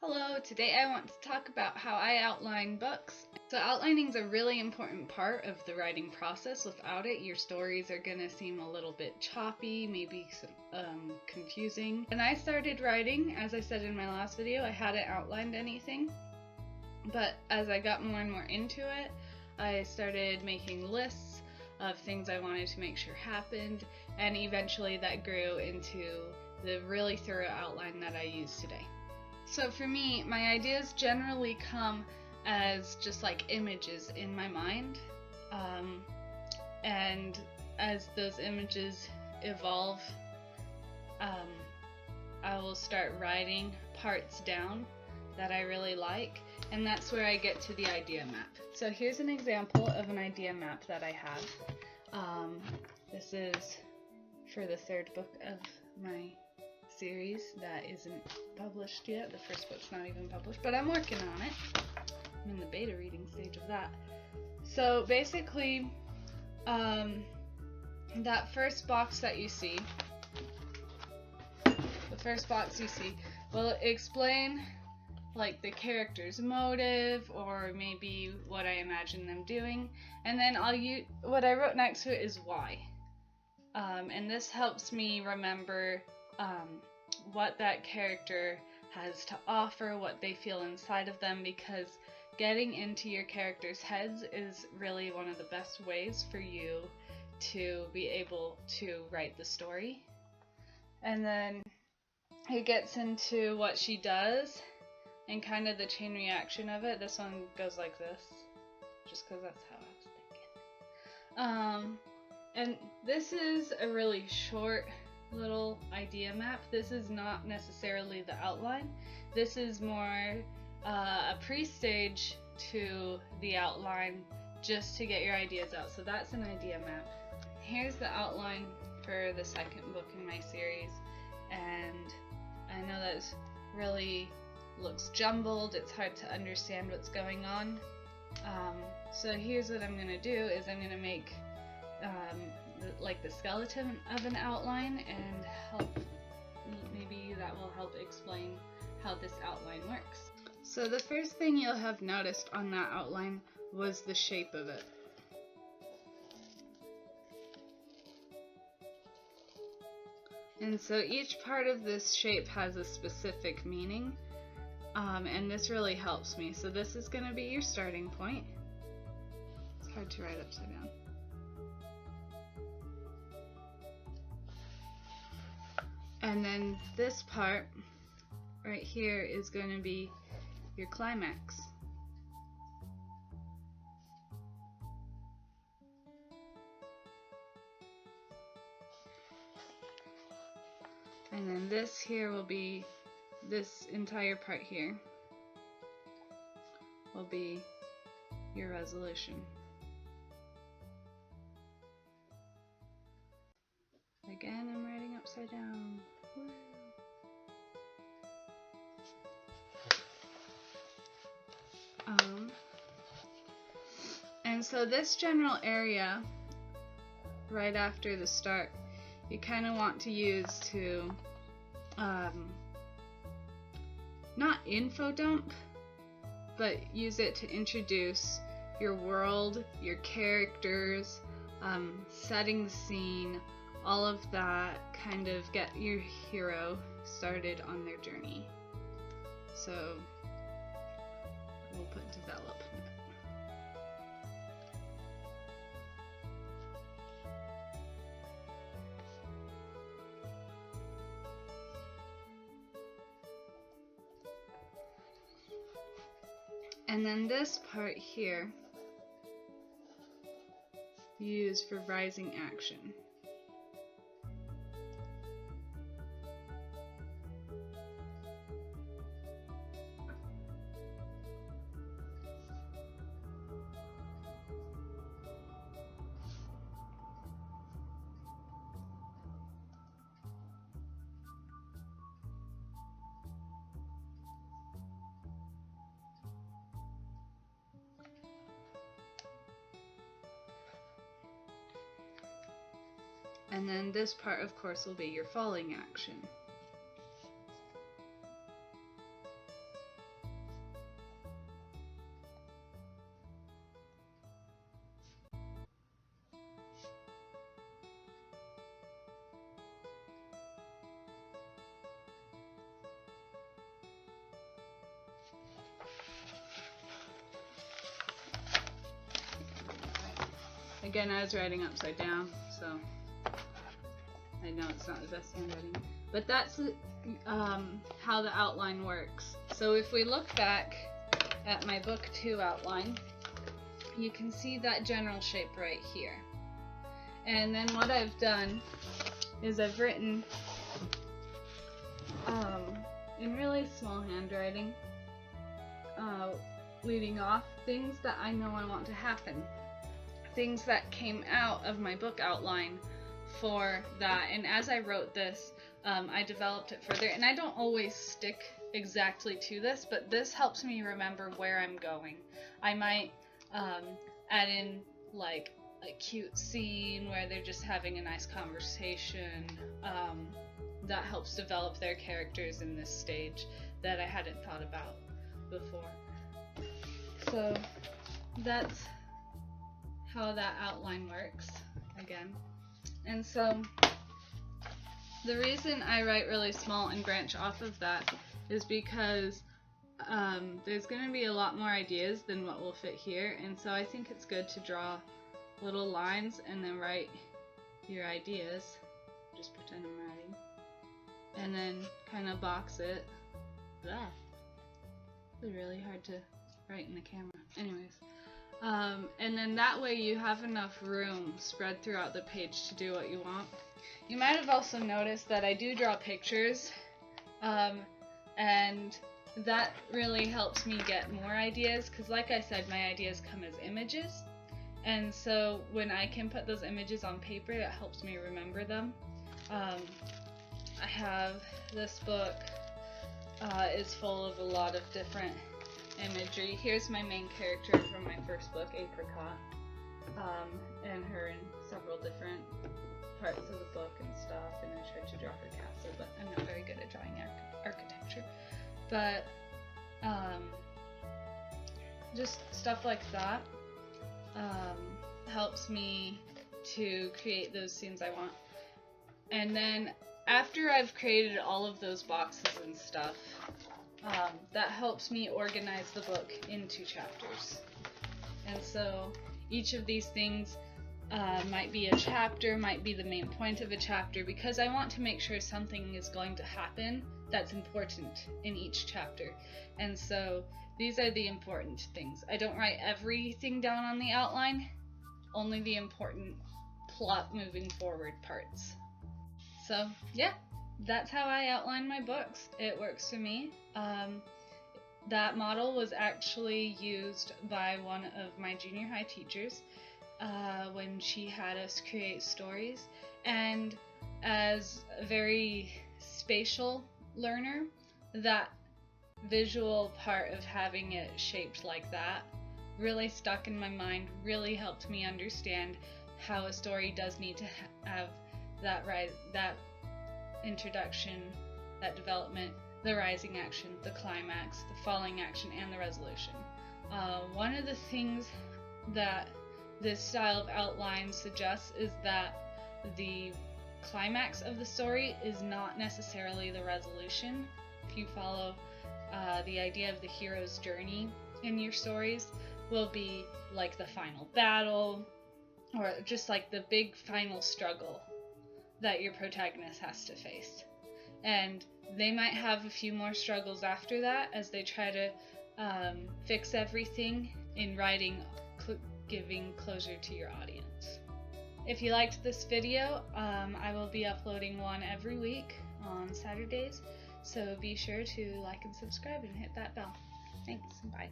Hello, today I want to talk about how I outline books. So outlining is a really important part of the writing process. Without it, your stories are going to seem a little bit choppy, maybe confusing. When I started writing, as I said in my last video, I hadn't outlined anything. But as I got more and more into it, I started making lists of things I wanted to make sure happened, and eventually that grew into the really thorough outline that I use today. So for me, my ideas generally come as just like images in my mind, and as those images evolve, I will start writing parts down that I really like, and that's where I get to the idea map. So here's an example of an idea map that I have. This is for the third book of my series that isn't published yet. The first book's not even published, but I'm working on it. I'm in the beta reading stage of that. So basically, that first box that you see, will explain like the character's motive or maybe what I imagine them doing, and then what I wrote next to it is why. And this helps me remember what that character has to offer, what they feel inside of them, because getting into your characters' heads is really one of the best ways for you to be able to write the story. And then it gets into what she does and kind of the chain reaction of it. This one goes like this, just because that's how I was thinking. And this is a really short little idea map. This is not necessarily the outline. This is more a pre-stage to the outline, just to get your ideas out. So that's an idea map. Here's the outline for the second book in my series, and I know that really looks jumbled. It's hard to understand what's going on. So here's what I'm going to do is I'm going to make like the skeleton of an outline, and maybe that will help explain how this outline works. So the first thing you'll have noticed on that outline was the shape of it. And so each part of this shape has a specific meaning, and this really helps me. So this is going to be your starting point. It's hard to write upside down. And then this part right here is going to be your climax. And then this here will be, this entire part here will be your resolution. Again, I'm writing upside down. Woo. And so this general area, right after the start, you kind of want to use to, not info dump, but use it to introduce your world, your characters, setting the scene, all of that, kind of get your hero started on their journey. So we'll put development. And then this part here, use for rising action. And then this part, of course, will be your falling action. again, I was writing upside down, so I know it's not the best handwriting. But that's how the outline works. So if we look back at my book 2 outline, you can see that general shape right here. And then what I've done is I've written in really small handwriting, leading off things that I know I want to happen. Things that came out of my book outline for that. And as I wrote this, I developed it further. And I don't always stick exactly to this, but this helps me remember where I'm going. I might add in like a cute scene where they're just having a nice conversation. That helps develop their characters in this stage that I hadn't thought about before. So that's how that outline works again. And so the reason I write really small and branch off of that is because there's going to be a lot more ideas than what will fit here, and so I think it's good to draw little lines and then write your ideas. Just pretend I'm writing. And then kind of box it. Blah. It's really hard to write in the camera. Anyways. And then that way you have enough room spread throughout the page to do what you want. You might have also noticed that I do draw pictures, and that really helps me get more ideas, because like I said, my ideas come as images, and so when I can put those images on paper, it helps me remember them. I have this book is full of a lot of different imagery. Here's my main character from my first book, Apricot, and her in several different parts of the book and stuff, and I tried to draw her castle, but I'm not very good at drawing architecture. But just stuff like that helps me to create those scenes I want. And then after I've created all of those boxes and stuff, that helps me organize the book into chapters. And so each of these things might be a chapter, might be the main point of a chapter, because I want to make sure something is going to happen that's important in each chapter. And so these are the important things. I don't write everything down on the outline, only the important plot moving forward parts. So yeah, that's how I outline my books. It works for me. That model was actually used by one of my junior high teachers when she had us create stories, and as a very spatial learner, that visual part of having it shaped like that really stuck in my mind, really helped me understand how a story does need to have that introduction, that development, the rising action, the climax, the falling action, and the resolution. One of the things that this style of outline suggests is that the climax of the story is not necessarily the resolution. If you follow the idea of the hero's journey in your stories, will be like the final battle, or just like the big final struggle that your protagonist has to face. And they might have a few more struggles after that as they try to fix everything in writing, giving closure to your audience. If you liked this video, I will be uploading one every week on Saturdays, so be sure to like and subscribe and hit that bell. Thanks, bye.